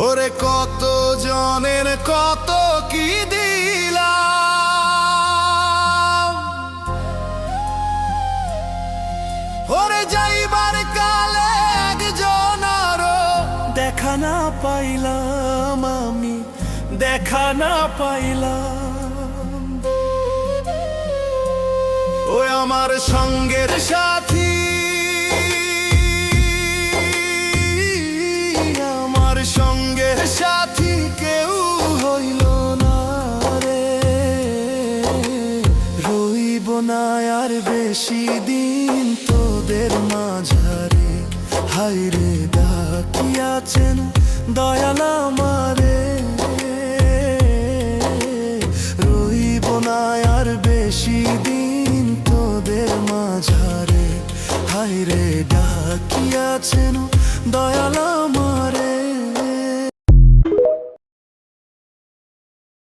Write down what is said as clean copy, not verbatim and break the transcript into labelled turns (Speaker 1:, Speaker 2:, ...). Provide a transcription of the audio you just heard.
Speaker 1: ওরে কত জনের কত কি দিলাম, ওরে যাইবার কালে একজন আরো দেখা না পাইলাম, আমি দেখা না পাইলাম। ওই আমার সঙ্গের সাথী, আমার সঙ্গের সাথী কেউ হইল না রে, রইব না আর বেশি দিন তোদের মাঝারে। হায়রে ডাকিয়াছেন দয়াল আমারে, রইব না আর বেশি দিন তোদের মাঝারে। হায়রে ডাকিয়াছেন দয়াল আমারে।